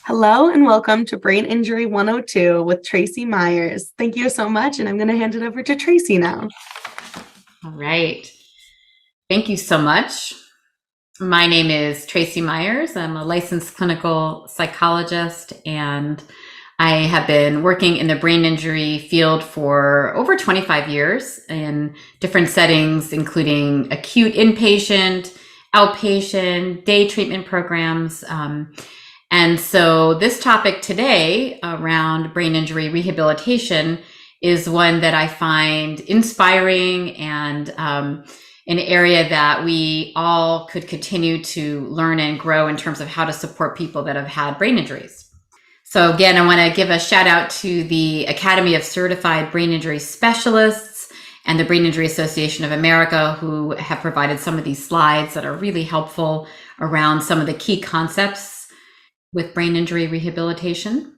Hello and welcome to Brain Injury 102 with Tracey Meyers. Thank you so much, and I'm going to hand it over to Tracey now. All right. Thank you so much. My name is Tracey Meyers. I'm a licensed clinical psychologist, and I have been working in the brain injury field for over 25 years in different settings, including acute inpatient, outpatient, day treatment programs. And so this topic today around brain injury rehabilitation is one that I find inspiring and an area that we all could continue to learn and grow in terms of how to support people that have had brain injuries. So again, I want to give a shout out to the Academy of Certified Brain Injury Specialists and the Brain Injury Association of America, who have provided some of these slides that are really helpful around some of the key concepts with brain injury rehabilitation.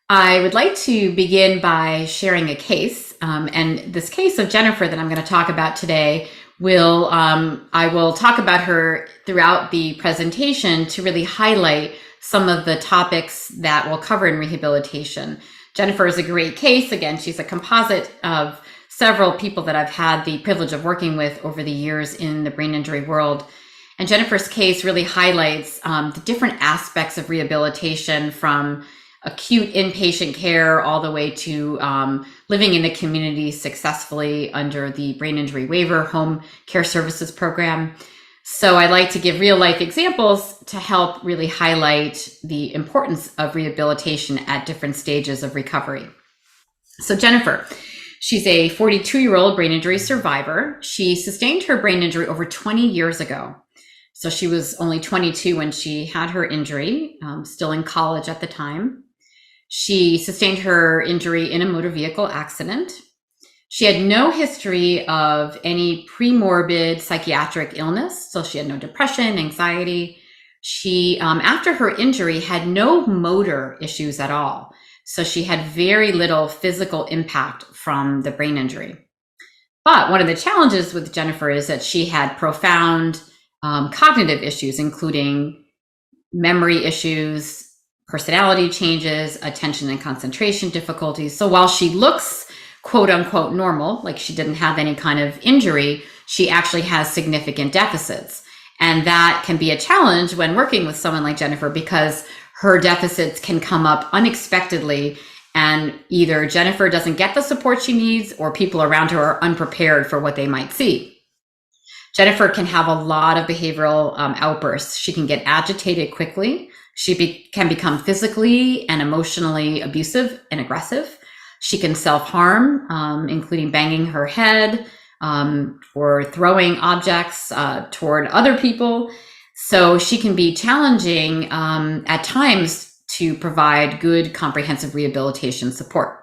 I would like to begin by sharing a case, and this case of Jennifer that I'm going to talk about today I will talk about her throughout the presentation to really highlight some of the topics that we'll cover in rehabilitation. Jennifer is a great case. Again, she's a composite of several people that I've had the privilege of working with over the years in the brain injury world. And Jennifer's case really highlights the different aspects of rehabilitation, from acute inpatient care all the way to living in the community successfully under the Brain Injury Waiver Home Care Services Program. So I'd like to give real life examples to help really highlight the importance of rehabilitation at different stages of recovery. So Jennifer, she's a 42-year-old brain injury survivor. She sustained her brain injury over 20 years ago. So she was only 22 when she had her injury, still in college at the time. She sustained her injury in a motor vehicle accident. She had no history of any premorbid psychiatric illness, so she had no depression, anxiety. She, after her injury, had no motor issues at all. So she had very little physical impact from the brain injury. But one of the challenges with Jennifer is that she had profound cognitive issues, including memory issues, personality changes, attention and concentration difficulties. So while she looks quote unquote normal, like she didn't have any kind of injury, she actually has significant deficits. And that can be a challenge when working with someone like Jennifer, because her deficits can come up unexpectedly, and either Jennifer doesn't get the support she needs or people around her are unprepared for what they might see. Jennifer can have a lot of behavioral outbursts. She can get agitated quickly. She can become physically and emotionally abusive and aggressive. She can self-harm, including banging her head or throwing objects toward other people. So she can be challenging at times to provide good, comprehensive rehabilitation support.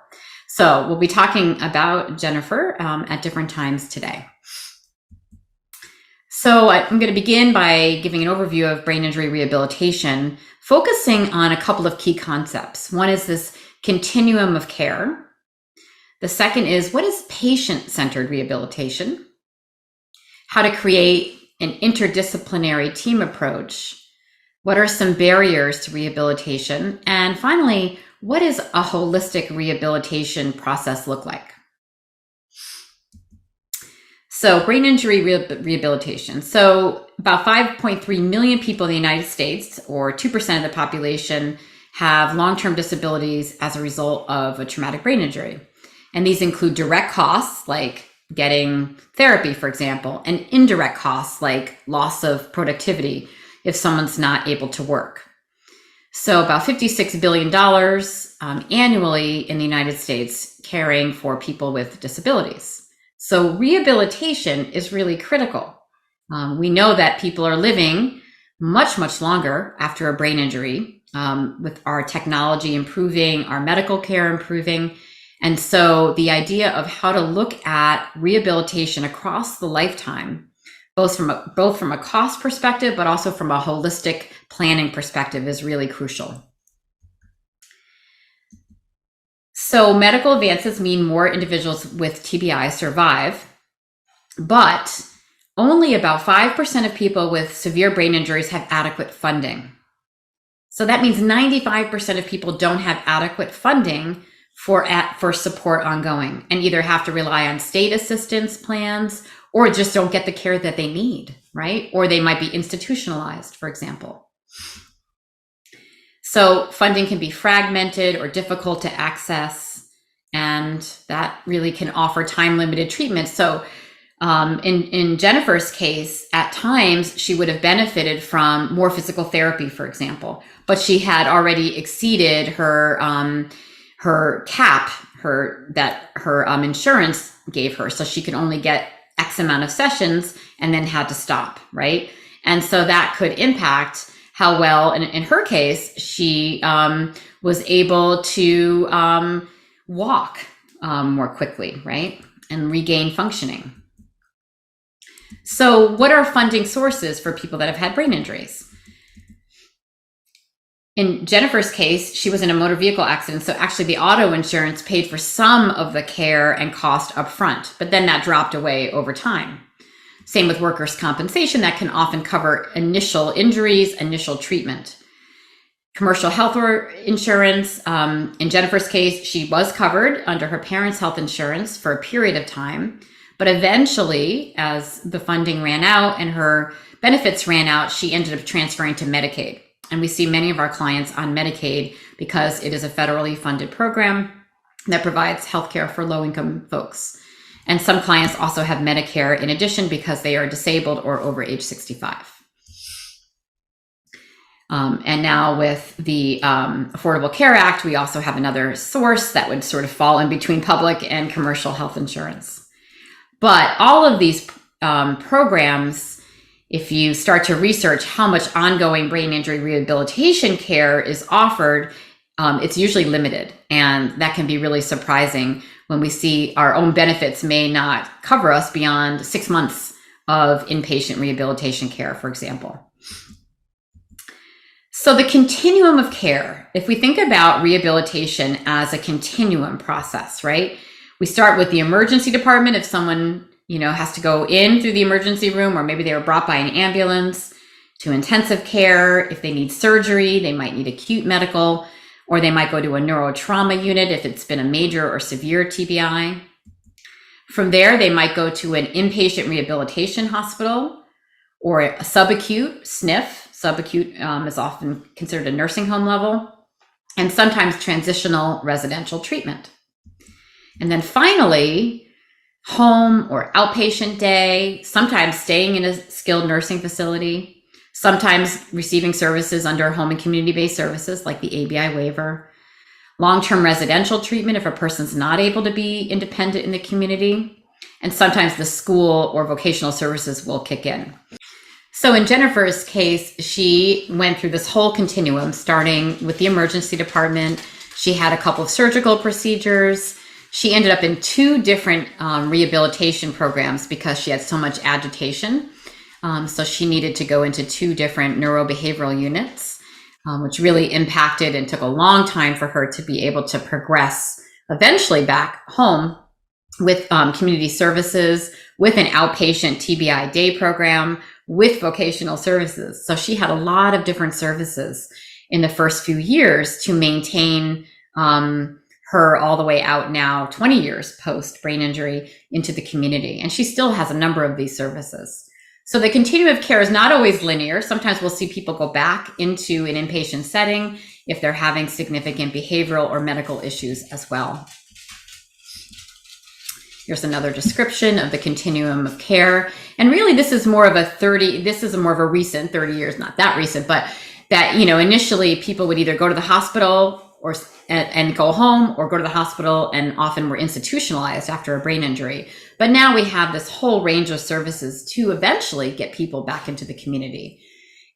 So we'll be talking about Jennifer at different times today. So I'm going to begin by giving an overview of brain injury rehabilitation, focusing on a couple of key concepts. One is this continuum of care. The second is, what is patient-centered rehabilitation? How to create an interdisciplinary team approach. What are some barriers to rehabilitation? And finally, what does a holistic rehabilitation process look like? So brain injury rehabilitation. So about 5.3 million people in the United States, or 2% of the population, have long-term disabilities as a result of a traumatic brain injury. And these include direct costs, like getting therapy, for example, and indirect costs, like loss of productivity if someone's not able to work. So about $56 billion annually in the United States caring for people with disabilities. So rehabilitation is really critical. We know that people are living much, much longer after a brain injury, with our technology improving, our medical care improving. And so the idea of how to look at rehabilitation across the lifetime, both from a cost perspective, but also from a holistic planning perspective, is really crucial. So medical advances mean more individuals with TBI survive, but only about 5% of people with severe brain injuries have adequate funding. So that means 95% of people don't have adequate funding for support ongoing, and either have to rely on state assistance plans or just don't get the care that they need, right? Or they might be institutionalized, for example. So funding can be fragmented or difficult to access, and that really can offer time-limited treatment. So in Jennifer's case, at times she would have benefited from more physical therapy, for example, but she had already exceeded her cap, that her insurance gave her. So she could only get X amount of sessions and then had to stop, right? And so that could impact how well, in her case, she was able to walk more quickly, right? And regain functioning. So what are funding sources for people that have had brain injuries? In Jennifer's case, she was in a motor vehicle accident. So actually the auto insurance paid for some of the care and cost up front, but then that dropped away over time. Same with workers' compensation, that can often cover initial injuries, initial treatment. Commercial health insurance, in Jennifer's case, she was covered under her parents' health insurance for a period of time, but eventually, as the funding ran out and her benefits ran out, she ended up transferring to Medicaid. And we see many of our clients on Medicaid because it is a federally funded program that provides healthcare for low-income folks. And some clients also have Medicare in addition because they are disabled or over age 65. And now with the Affordable Care Act, we also have another source that would sort of fall in between public and commercial health insurance. But all of these programs, if you start to research how much ongoing brain injury rehabilitation care is offered, it's usually limited. And that can be really surprising when we see our own benefits may not cover us beyond 6 months of inpatient rehabilitation care, for example. So the continuum of care, if we think about rehabilitation as a continuum process, right? We start with the emergency department if someone, has to go in through the emergency room, or maybe they were brought by an ambulance, to intensive care. If they need surgery, they might need acute medical, or they might go to a neurotrauma unit if it's been a major or severe TBI. From there, they might go to an inpatient rehabilitation hospital or a subacute SNF. Subacute is often considered a nursing home level, and sometimes transitional residential treatment. And then finally, home or outpatient day, sometimes staying in a skilled nursing facility, sometimes receiving services under home and community-based services like the ABI waiver, long-term residential treatment if a person's not able to be independent in the community, and sometimes the school or vocational services will kick in. So in Jennifer's case, she went through this whole continuum, starting with the emergency department. She had a couple of surgical procedures. She ended up in 2 different rehabilitation programs because she had so much agitation. So she needed to go into 2 different neurobehavioral units, which really impacted and took a long time for her to be able to progress eventually back home with community services, with an outpatient TBI day program, with vocational services. So she had a lot of different services in the first few years to maintain her all the way out now, 20 years post brain injury, into the community. And she still has a number of these services. So the continuum of care is not always linear. Sometimes we'll see people go back into an inpatient setting if they're having significant behavioral or medical issues as well. Here's another description of the continuum of care. And really, this is more of a recent 30 years, not that recent, but that, initially people would either go to the hospital and go home, or go to the hospital and often were institutionalized after a brain injury. But now we have this whole range of services to eventually get people back into the community.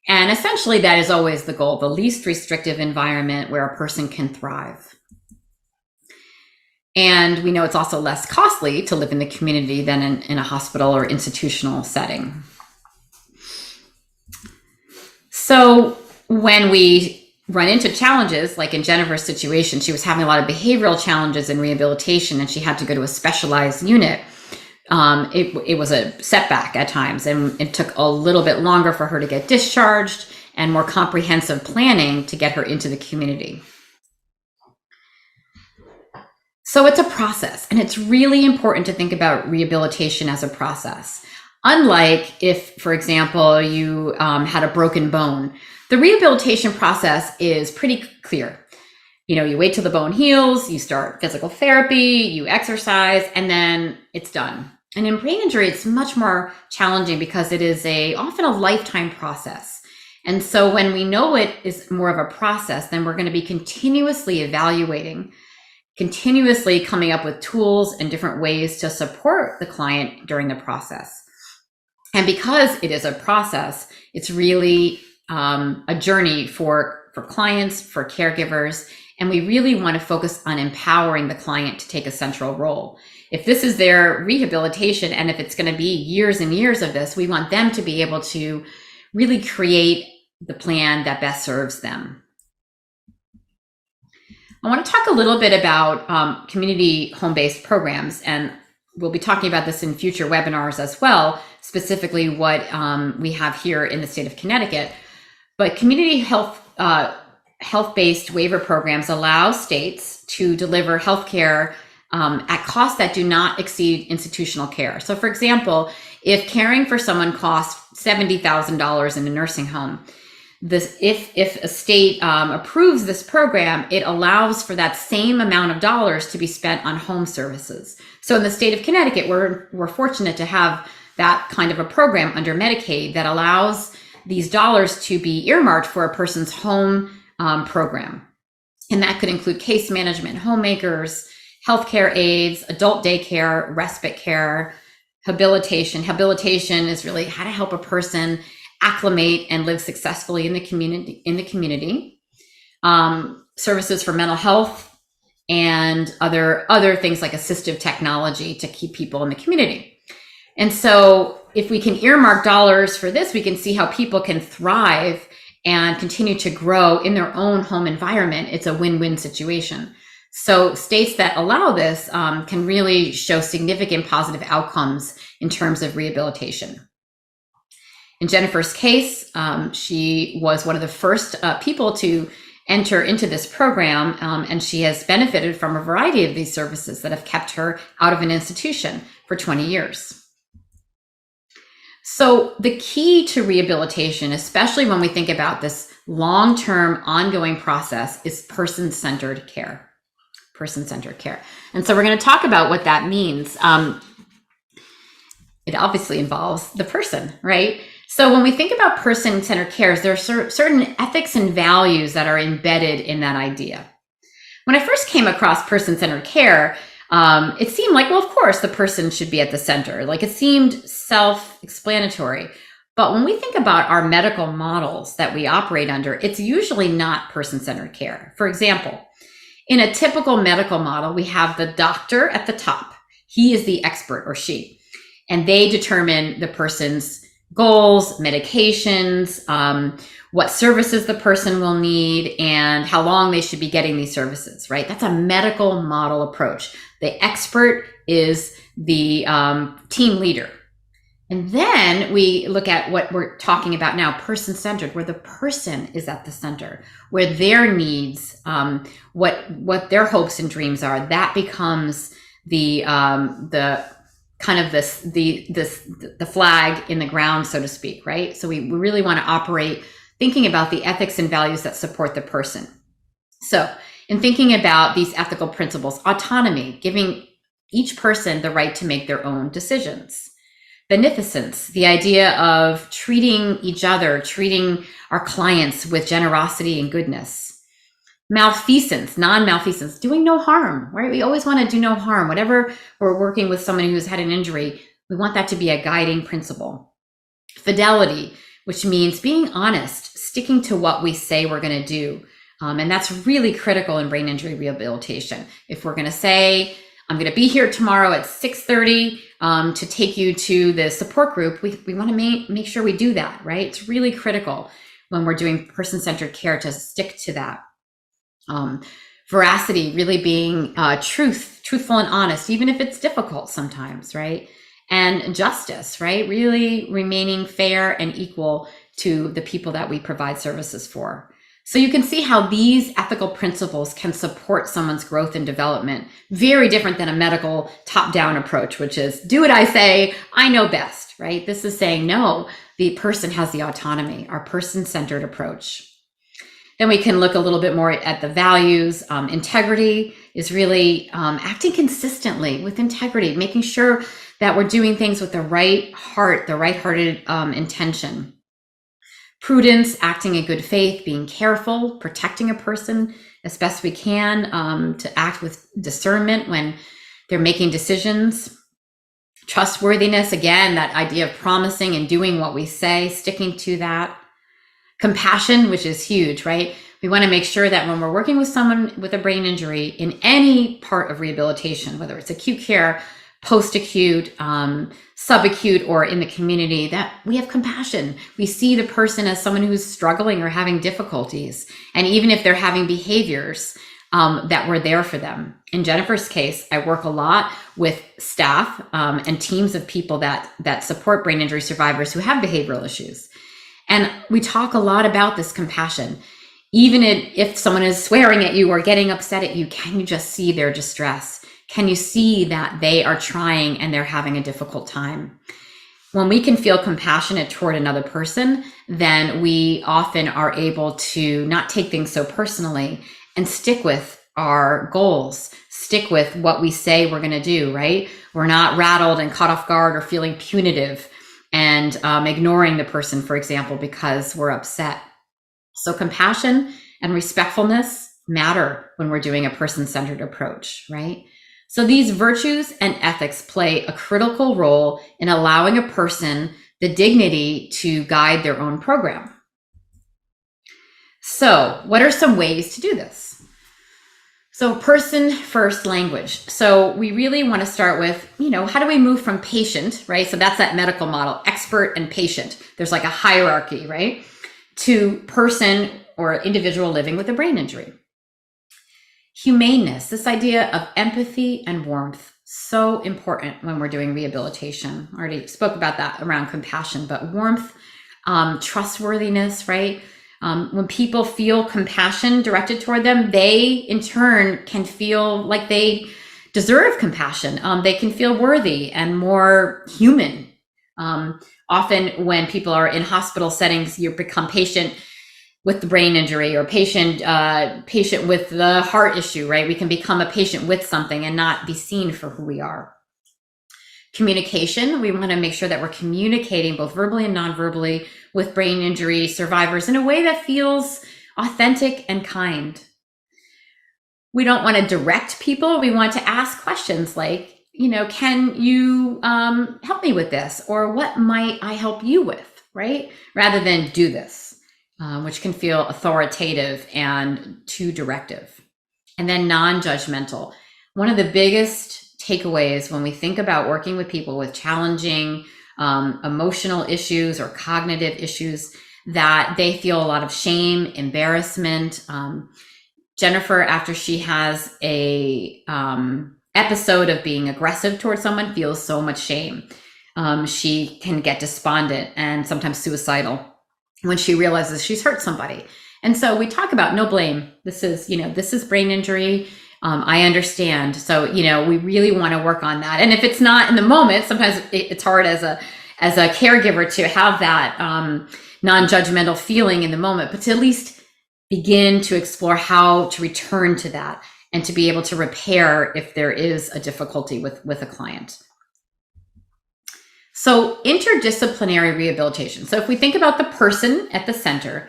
And essentially that is always the goal, the least restrictive environment where a person can thrive. And we know it's also less costly to live in the community than in a hospital or institutional setting. So when we run into challenges, like in Jennifer's situation, she was having a lot of behavioral challenges in rehabilitation and she had to go to a specialized unit. it was a setback at times, and it took a little bit longer for her to get discharged and more comprehensive planning to get her into the community. So it's a process, and it's really important to think about rehabilitation as a process. Unlike if, for example, you had a broken bone, the rehabilitation process is pretty clear. You wait till the bone heals, you start physical therapy, you exercise, and then it's done. And in brain injury, it's much more challenging because it is often a lifetime process. And so when we know it is more of a process, then we're going to be continuously evaluating, continuously coming up with tools and different ways to support the client during the process. And because it is a process, it's really a journey for clients, for caregivers, and we really want to focus on empowering the client to take a central role. If this is their rehabilitation, and if it's going to be years and years of this, we want them to be able to really create the plan that best serves them. I want to talk a little bit about community home-based programs, and we'll be talking about this in future webinars as well, specifically what we have here in the state of Connecticut. But community health-based waiver programs allow states to deliver healthcare at costs that do not exceed institutional care. So for example, if caring for someone costs $70,000 in a nursing home, if a state approves this program, it allows for that same amount of dollars to be spent on home services. So in the state of Connecticut, we're fortunate to have that kind of a program under Medicaid that allows these dollars to be earmarked for a person's home program. And that could include case management, homemakers, healthcare aides, adult daycare, respite care, habilitation. Habilitation is really how to help a person acclimate and live successfully in the community. Services for mental health and other things like assistive technology to keep people in the community. And so if we can earmark dollars for this, we can see how people can thrive and continue to grow in their own home environment. It's a win-win situation. So states that allow this can really show significant positive outcomes in terms of rehabilitation. In Jennifer's case, she was one of the first people to enter into this program, and she has benefited from a variety of these services that have kept her out of an institution for 20 years. So the key to rehabilitation, especially when we think about this long-term ongoing process, is person-centered care. Person-centered care. And so we're going to talk about what that means. It obviously involves the person, right? So when we think about person-centered care, there are certain ethics and values that are embedded in that idea. When I first came across person-centered care, it seemed like, well, of course, the person should be at the center. Like it seemed self-explanatory. But when we think about our medical models that we operate under, it's usually not person-centered care. For example, in a typical medical model, we have the doctor at the top. He is the expert, or she, and they determine the person's goals, medications, what services the person will need, and how long they should be getting these services, right? That's a medical model approach. The expert is the team leader. And then we look at what we're talking about now, person-centered, where the person is at the center, where their needs, what their hopes and dreams are. That becomes the kind of the flag in the ground, so to speak, right? So we really want to operate thinking about the ethics and values that support the person. So in thinking about these ethical principles, autonomy, giving each person the right to make their own decisions. Beneficence, the idea of treating each other, treating our clients with generosity and goodness. Malfeasance, non-malfeasance, doing no harm, right? We always want to do no harm. Whatever we're working with someone who's had an injury, we want that to be a guiding principle. Fidelity, which means being honest, sticking to what we say we're going to do. And that's really critical in brain injury rehabilitation. If we're going to say, I'm going to be here tomorrow at 6:30 to take you to the support group, we want to make sure we do that, right? It's really critical when we're doing person-centered care to stick to that. Veracity, really being truthful and honest, even if it's difficult sometimes, right? and justice, right? Really remaining fair and equal to the people that we provide services for. So you can see how these ethical principles can support someone's growth and development. Very different than a medical top-down approach, which is do what I say, I know best, right? This is saying, no, the person has the autonomy, our person-centered approach. Then we can look a little bit more at the values. Integrity is really acting consistently with integrity, making sure that we're doing things with the right heart, the right-hearted intention. Prudence, acting in good faith, being careful, protecting a person as best we can, to act with discernment when they're making decisions. Trustworthiness, again, that idea of promising and doing what we say, sticking to that. Compassion, which is huge, right? We want to make sure that when we're working with someone with a brain injury in any part of rehabilitation, whether it's acute care, post-acute, subacute, or in the community, that we have compassion. We see the person as someone who's struggling or having difficulties. And even if they're having behaviors, that we're there for them. In Jennifer's case, I work a lot with staff and teams of people that support brain injury survivors who have behavioral issues. And we talk a lot about this compassion. Even if someone is swearing at you or getting upset at you, can you just see their distress? Can you see that they are trying and they're having a difficult time? When we can feel compassionate toward another person, then we often are able to not take things so personally and stick with our goals, stick with what we say we're going to do, right? We're not rattled and caught off guard or feeling punitive and ignoring the person, for example, because we're upset. So compassion and respectfulness matter when we're doing a person-centered approach, right? So these virtues and ethics play a critical role in allowing a person the dignity to guide their own program. So what are some ways to do this? So person first language. So we really want to start with, how do we move from patient, right? So that's that medical model, expert and patient. There's like a hierarchy, right? To person or individual living with a brain injury. Humaneness, this idea of empathy and warmth, so important when we're doing rehabilitation. I already spoke about that around compassion, but warmth, trustworthiness, right? When people feel compassion directed toward them, they in turn can feel like they deserve compassion. They can feel worthy and more human. Often when people are in hospital settings, you become patient with the brain injury or patient with the heart issue, right? We can become a patient with something and not be seen for who we are. Communication, we want to make sure that we're communicating both verbally and non-verbally with brain injury survivors in a way that feels authentic and kind. We don't want to direct people. We want to ask questions like, can you help me with this? Or what might I help you with, right? Rather than do this. Which can feel authoritative and too directive. And then non-judgmental. One of the biggest takeaways when we think about working with people with challenging emotional issues or cognitive issues, that they feel a lot of shame, embarrassment. Jennifer, after she has a episode of being aggressive towards someone, feels so much shame. She can get despondent and sometimes suicidal when she realizes she's hurt somebody. And so we talk about no blame. This is brain injury. I understand. So, we really want to work on that. And if it's not in the moment, sometimes it's hard as a caregiver to have that non-judgmental feeling in the moment, but to at least begin to explore how to return to that and to be able to repair if there is a difficulty with a client. So interdisciplinary rehabilitation. So if we think about the person at the center,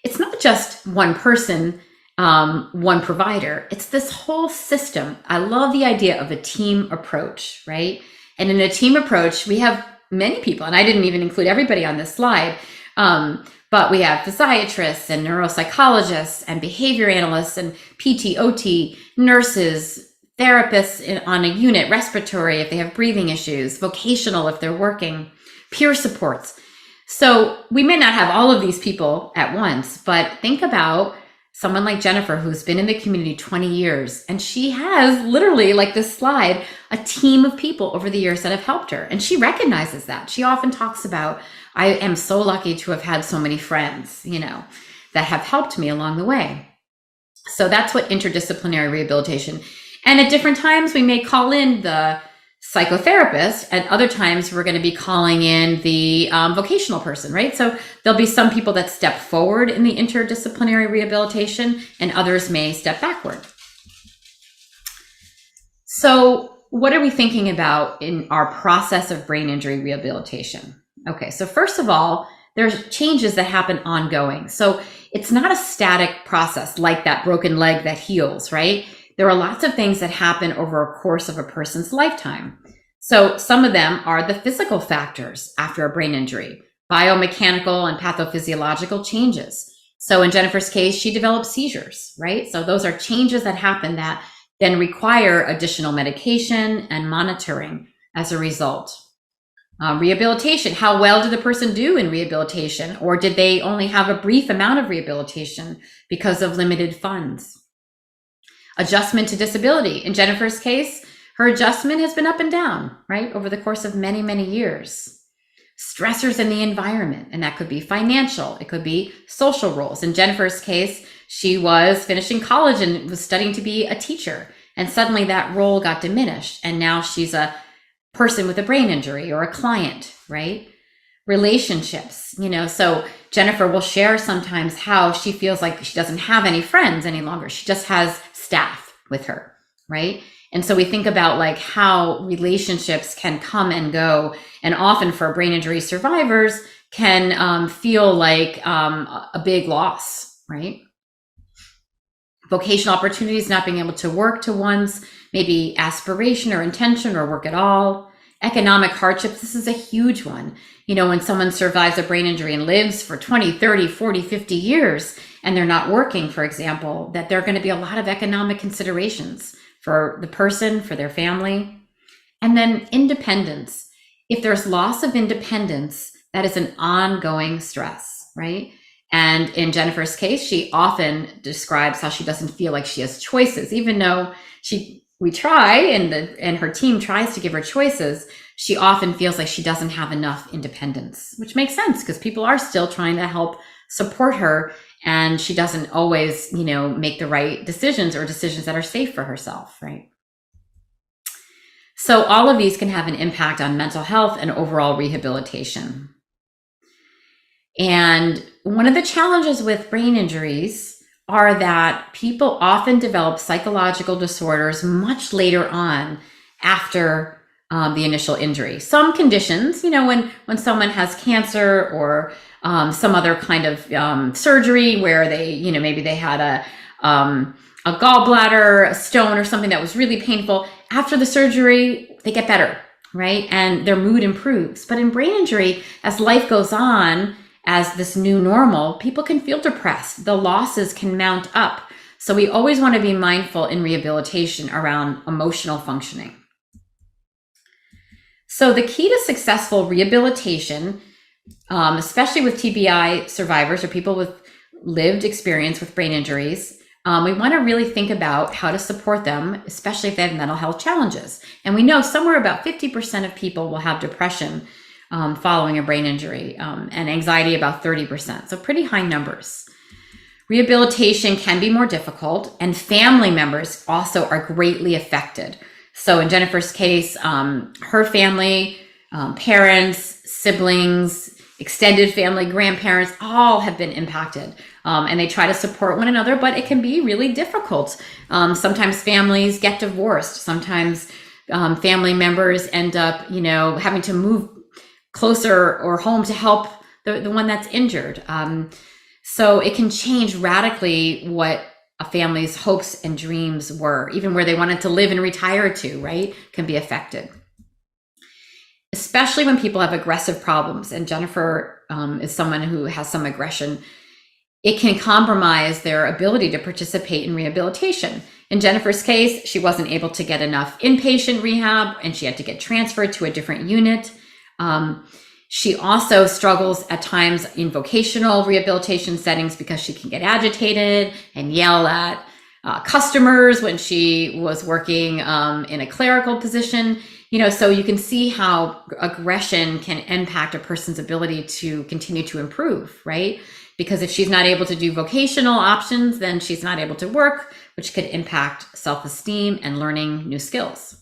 it's not just one person, one provider. It's this whole system. I love the idea of a team approach, right? And in a team approach, we have many people, and I didn't even include everybody on this slide, but we have physiatrists and neuropsychologists and behavior analysts and PT, OT, nurses, therapists on a unit, respiratory if they have breathing issues, vocational if they're working, peer supports. So we may not have all of these people at once, but think about someone like Jennifer, who's been in the community 20 years, and she has literally, like this slide, a team of people over the years that have helped her. And she recognizes that. She often talks about, I am so lucky to have had so many friends, that have helped me along the way. So that's what interdisciplinary rehabilitation. And at different times, we may call in the psychotherapist, and other times we're going to be calling in the vocational person, right? So there'll be some people that step forward in the interdisciplinary rehabilitation, and others may step backward. So what are we thinking about in our process of brain injury rehabilitation? Okay, so first of all, there's changes that happen ongoing. So it's not a static process like that broken leg that heals, right? There are lots of things that happen over a course of a person's lifetime. So some of them are the physical factors after a brain injury, biomechanical and pathophysiological changes. So in Jennifer's case, she developed seizures, right? So those are changes that happen that then require additional medication and monitoring as a result. Rehabilitation, how well did the person do in rehabilitation? Or did they only have a brief amount of rehabilitation because of limited funds? Adjustment to disability. In Jennifer's case, her adjustment has been up and down, right, over the course of many, many years. Stressors in the environment, and that could be financial, it could be social roles. In Jennifer's case, she was finishing college and was studying to be a teacher, and suddenly that role got diminished, and now she's a person with a brain injury or a client, right? Relationships, so Jennifer will share sometimes how she feels like she doesn't have any friends any longer. She just has staff with her, right? And so we think about like how relationships can come and go, and often for brain injury survivors can feel like a big loss, right? Vocational opportunities, not being able to work to one's maybe aspiration or intention or work at all. Economic hardships, this is a huge one. When someone survives a brain injury and lives for 20, 30, 40, 50 years, and they're not working, for example, that there are going to be a lot of economic considerations for the person, for their family. And then independence. If there's loss of independence, that is an ongoing stress, right? And in Jennifer's case, she often describes how she doesn't feel like she has choices, even though we try and her team tries to give her choices. She often feels like she doesn't have enough independence, which makes sense because people are still trying to help support her, and she doesn't always, make the right decisions or decisions that are safe for herself, right? So all of these can have an impact on mental health and overall rehabilitation. And one of the challenges with brain injuries are that people often develop psychological disorders much later on after the initial injury. Some conditions, when someone has cancer or some other kind of surgery where they, maybe they had a gallbladder, a stone, or something that was really painful. After the surgery, they get better, right? And their mood improves. But in brain injury, as life goes on, as this new normal, people can feel depressed. The losses can mount up. So we always want to be mindful in rehabilitation around emotional functioning. So the key to successful rehabilitation, especially with TBI survivors or people with lived experience with brain injuries, we want to really think about how to support them, especially if they have mental health challenges. And we know somewhere about 50% of people will have depression following a brain injury, and anxiety about 30%. So pretty high numbers. Rehabilitation can be more difficult, and family members also are greatly affected. So in Jennifer's case, her family, parents, siblings, extended family, grandparents, all have been impacted. And they try to support one another, but it can be really difficult. Sometimes families get divorced. Sometimes family members end up, having to move closer or home to help the one that's injured. So it can change radically what a family's hopes and dreams were, even where they wanted to live and retire to, right, can be affected. Especially when people have aggressive problems, and Jennifer is someone who has some aggression, it can compromise their ability to participate in rehabilitation. In Jennifer's case, she wasn't able to get enough inpatient rehab, and she had to get transferred to a different unit. She also struggles at times in vocational rehabilitation settings because she can get agitated and yell at customers when she was working in a clerical position. So you can see how aggression can impact a person's ability to continue to improve, right? Because if she's not able to do vocational options, then she's not able to work, which could impact self-esteem and learning new skills.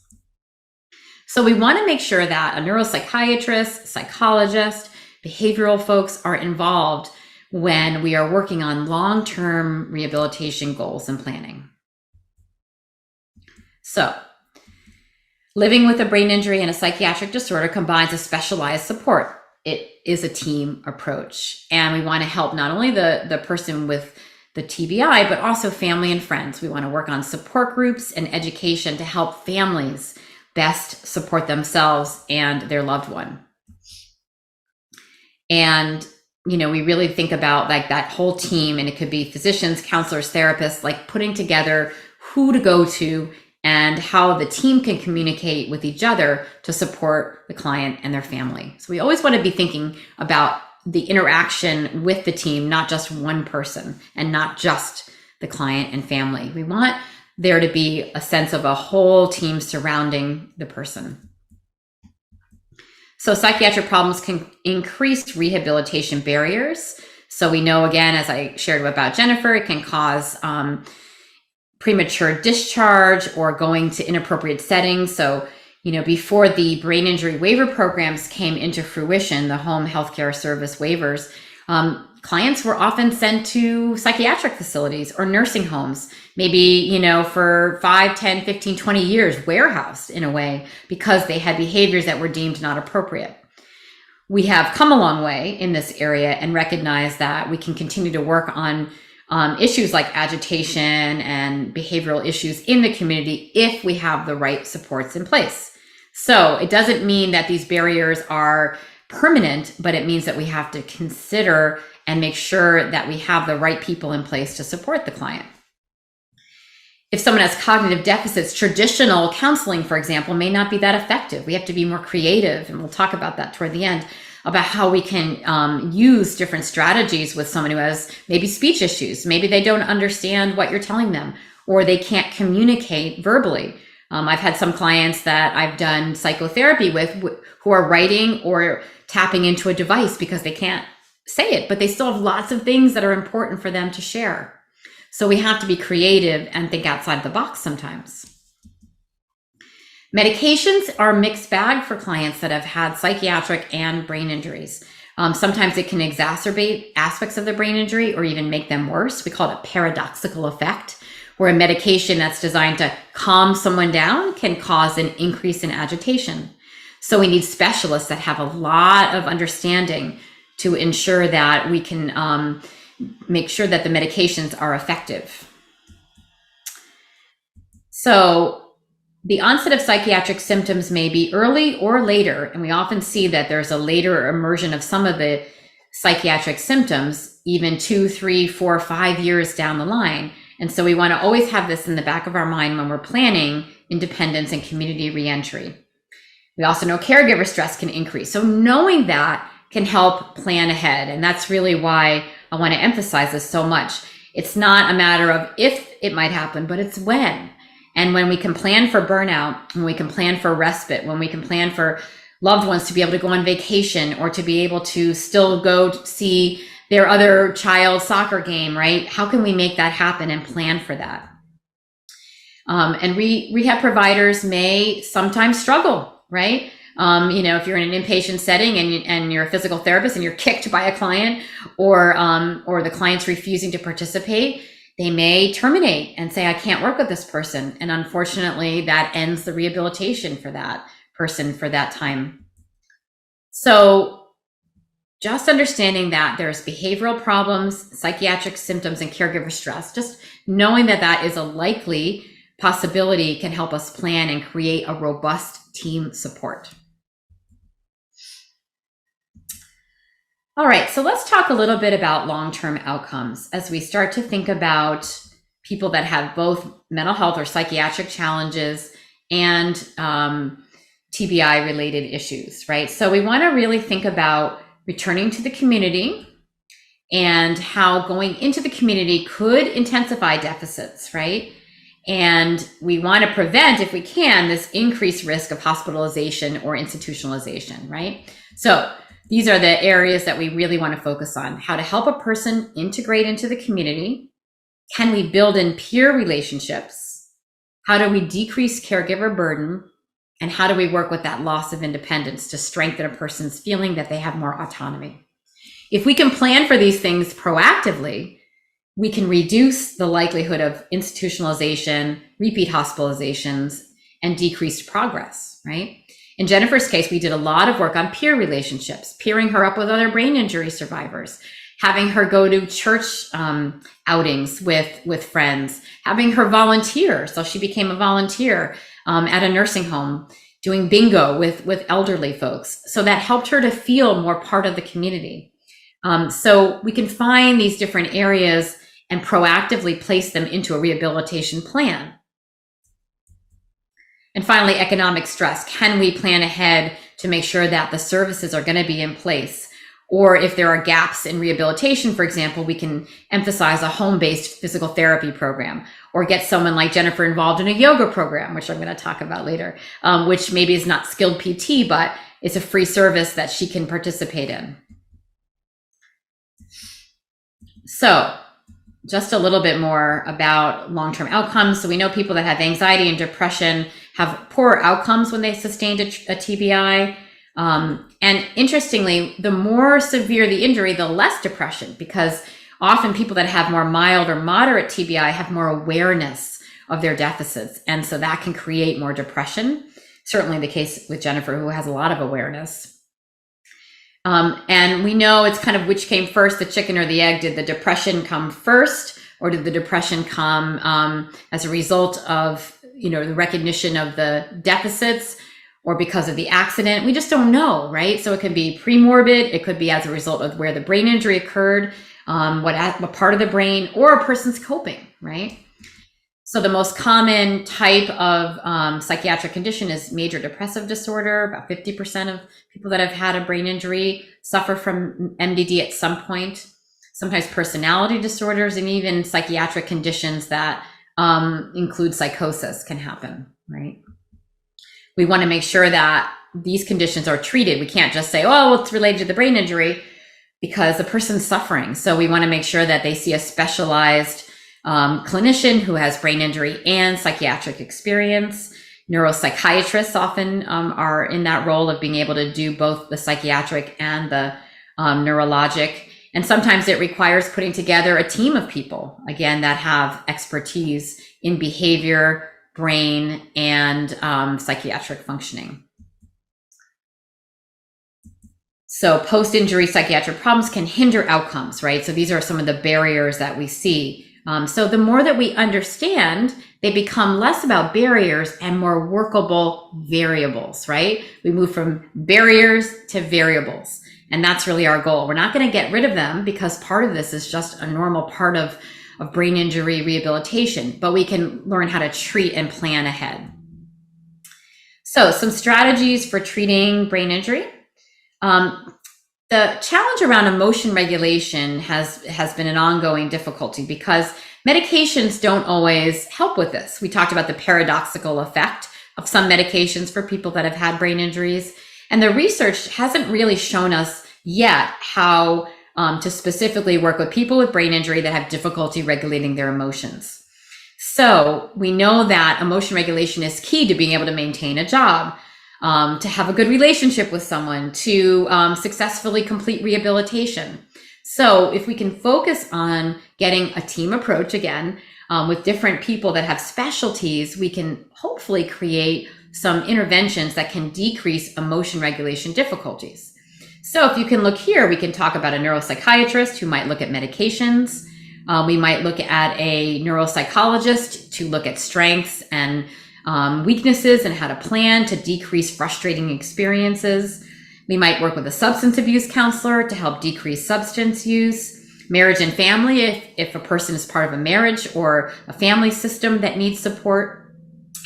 So we want to make sure that a neuropsychiatrist, psychologist, behavioral folks are involved when we are working on long-term rehabilitation goals and planning. So, living with a brain injury and a psychiatric disorder combines a specialized support. It is a team approach, and we want to help not only the person with the TBI, but also family and friends. We want to work on support groups and education to help families best support themselves and their loved one. And, we really think about like that whole team, and it could be physicians, counselors, therapists, like putting together who to go to and how the team can communicate with each other to support the client and their family. So we always want to be thinking about the interaction with the team, not just one person and not just the client and family. We want there to be a sense of a whole team surrounding the person. So psychiatric problems can increase rehabilitation barriers. So we know, again, as I shared about Jennifer, it can cause premature discharge or going to inappropriate settings. So, before the brain injury waiver programs came into fruition, the home healthcare service waivers, clients were often sent to psychiatric facilities or nursing homes, maybe, for 5, 10, 15, 20 years, warehoused in a way because they had behaviors that were deemed not appropriate. We have come a long way in this area and recognize that we can continue to work on issues like agitation and behavioral issues in the community if we have the right supports in place. So it doesn't mean that these barriers are permanent, but it means that we have to consider and make sure that we have the right people in place to support the client. If someone has cognitive deficits, traditional counseling, for example, may not be that effective. We have to be more creative, and we'll talk about that toward the end, about how we can use different strategies with someone who has maybe speech issues. Maybe they don't understand what you're telling them, or they can't communicate verbally. I've had some clients that I've done psychotherapy with who are writing or tapping into a device because they can't say it, but they still have lots of things that are important for them to share. So we have to be creative and think outside the box sometimes. Medications are a mixed bag for clients that have had psychiatric and brain injuries. Sometimes it can exacerbate aspects of the brain injury or even make them worse. We call it a paradoxical effect, where a medication that's designed to calm someone down can cause an increase in agitation. So we need specialists that have a lot of understanding to ensure that we can make sure that the medications are effective. So the onset of psychiatric symptoms may be early or later, and we often see that there's a later emersion of some of the psychiatric symptoms, even 2, 3, 4, 5 years down the line. And so we want to always have this in the back of our mind when we're planning independence and community reentry. We also know caregiver stress can increase. So knowing that can help plan ahead. And that's really why I want to emphasize this so much. It's not a matter of if it might happen, but it's when. And when we can plan for burnout, when we can plan for respite, when we can plan for loved ones to be able to go on vacation or to be able to still go see their other child's soccer game, right? How can we make that happen and plan for that? And rehab providers may sometimes struggle, right? If you're in an inpatient setting and you're a physical therapist and you're kicked by a client or the client's refusing to participate, they may terminate and say, I can't work with this person. And unfortunately, that ends the rehabilitation for that person for that time. So just understanding that there's behavioral problems, psychiatric symptoms, and caregiver stress, just knowing that that is a likely possibility can help us plan and create a robust team support. All right, so let's talk a little bit about long-term outcomes as we start to think about people that have both mental health or psychiatric challenges and TBI related issues, right? So we want to really think about returning to the community and how going into the community could intensify deficits, right? And we want to prevent, if we can, this increased risk of hospitalization or institutionalization, right? So these are the areas that we really want to focus on. How to help a person integrate into the community. Can we build in peer relationships? How do we decrease caregiver burden? And how do we work with that loss of independence to strengthen a person's feeling that they have more autonomy? If we can plan for these things proactively, we can reduce the likelihood of institutionalization, repeat hospitalizations, and decreased progress, right? In Jennifer's case, we did a lot of work on peer relationships, peering her up with other brain injury survivors, having her go to church outings with friends, having her volunteer. So she became a volunteer at a nursing home, doing bingo with elderly folks. So that helped her to feel more part of the community. So we can find these different areas and proactively place them into a rehabilitation plan. And finally, economic stress. Can we plan ahead to make sure that the services are going to be in place? Or if there are gaps in rehabilitation, for example, we can emphasize a home-based physical therapy program, or get someone like Jennifer involved in a yoga program, which I'm going to talk about later, which maybe is not skilled PT, but it's a free service that she can participate in. So just a little bit more about long-term outcomes. So we know people that have anxiety and depression have poorer outcomes when they sustained a TBI. And interestingly, the more severe the injury, the less depression, because often people that have more mild or moderate TBI have more awareness of their deficits. And so that can create more depression. Certainly the case with Jennifer, who has a lot of awareness. And we know it's kind of which came first, the chicken or the egg. Did the depression come first, or did the depression come as a result of, the recognition of the deficits, or because of the accident? We just don't know, right? So it can be premorbid, it could be as a result of where the brain injury occurred, what part of the brain, or a person's coping, right? So the most common type of psychiatric condition is major depressive disorder. About 50% of people that have had a brain injury suffer from MDD at some point. Sometimes personality disorders and even psychiatric conditions that include psychosis can happen, right? We want to make sure that these conditions are treated. We can't just say, oh, well, it's related to the brain injury, because the person's suffering. So we want to make sure that they see a specialized clinician who has brain injury and psychiatric experience. Neuropsychiatrists often are in that role of being able to do both the psychiatric and the neurologic. And sometimes it requires putting together a team of people, again, that have expertise in behavior, brain, and psychiatric functioning. So post-injury psychiatric problems can hinder outcomes, right? So these are some of the barriers that we see. So the more that we understand, they become less about barriers and more workable variables, right? We move from barriers to variables. And that's really our goal. We're not going to get rid of them, because part of this is just a normal part of brain injury rehabilitation, but we can learn how to treat and plan ahead. So some strategies for treating brain injury. The challenge around emotion regulation has been an ongoing difficulty, because medications don't always help with this. We talked about the paradoxical effect of some medications for people that have had brain injuries, and the research hasn't really shown us yet how to specifically work with people with brain injury that have difficulty regulating their emotions. So we know that emotion regulation is key to being able to maintain a job, to have a good relationship with someone, to successfully complete rehabilitation. So if we can focus on getting a team approach, again, with different people that have specialties, we can hopefully create some interventions that can decrease emotion regulation difficulties. So if you can look here, we can talk about a neuropsychiatrist who might look at medications. We might look at a neuropsychologist to look at strengths and weaknesses and how to plan to decrease frustrating experiences. We might work with a substance abuse counselor to help decrease substance use. Marriage and family, if a person is part of a marriage or a family system that needs support.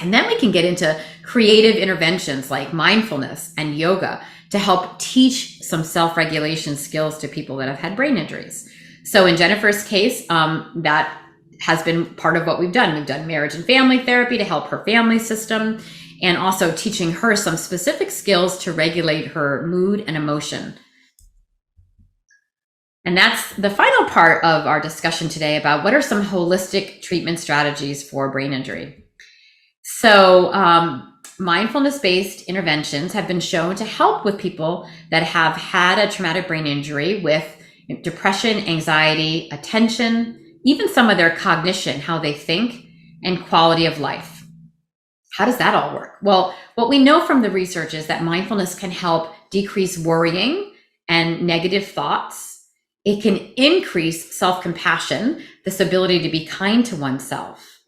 And then we can get into creative interventions like mindfulness and yoga to help teach some self-regulation skills to people that have had brain injuries. So in Jennifer's case, that has been part of what we've done. We've done marriage and family therapy to help her family system, and also teaching her some specific skills to regulate her mood and emotion. And that's the final part of our discussion today about what are some holistic treatment strategies for brain injury. So mindfulness-based interventions have been shown to help with people that have had a traumatic brain injury with depression, anxiety, attention, even some of their cognition, how they think, and quality of life. How does that all work? Well, what we know from the research is that mindfulness can help decrease worrying and negative thoughts. It can increase self-compassion, this ability to be kind to oneself.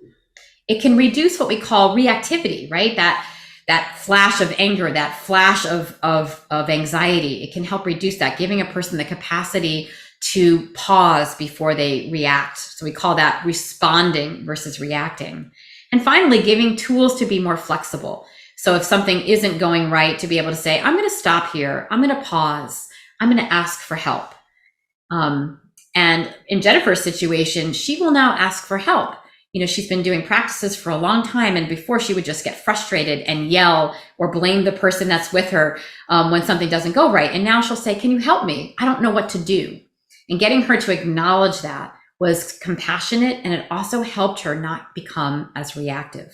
It can reduce what we call reactivity, right? That flash of anger, that flash of anxiety. It can help reduce that, giving a person the capacity to pause before they react. So we call that responding versus reacting. And finally, giving tools to be more flexible. So if something isn't going right, to be able to say, I'm going to stop here. I'm going to pause. I'm going to ask for help. And in Jennifer's situation, she will now ask for help. You know, she's been doing practices for a long time, and before she would just get frustrated and yell or blame the person that's with her when something doesn't go right. And now she'll say, can you help me? I don't know what to do. And getting her to acknowledge that was compassionate, and it also helped her not become as reactive.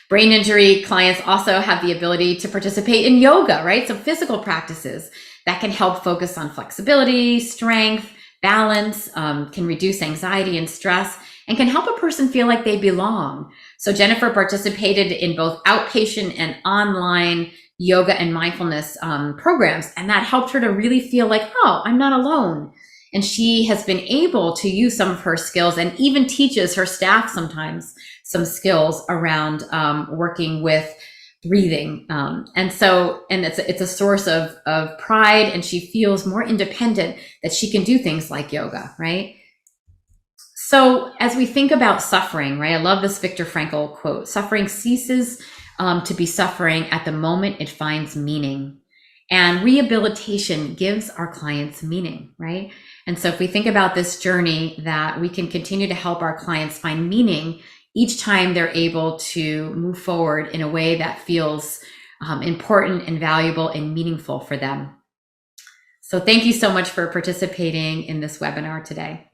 Brain injury clients also have the ability to participate in yoga, right? So physical practices that can help focus on flexibility, strength, balance, can reduce anxiety and stress, and can help a person feel like they belong. So Jennifer participated in both outpatient and online yoga and mindfulness programs, and that helped her to really feel like, oh, I'm not alone. And she has been able to use some of her skills, and even teaches her staff sometimes some skills around working with breathing. And it's a source of pride, and she feels more independent that she can do things like yoga, right? So as we think about suffering, right? I love this Viktor Frankl quote: suffering ceases to be suffering at the moment it finds meaning. And rehabilitation gives our clients meaning, right? And so if we think about this journey, that we can continue to help our clients find meaning each time they're able to move forward in a way that feels important and valuable and meaningful for them. So thank you so much for participating in this webinar today.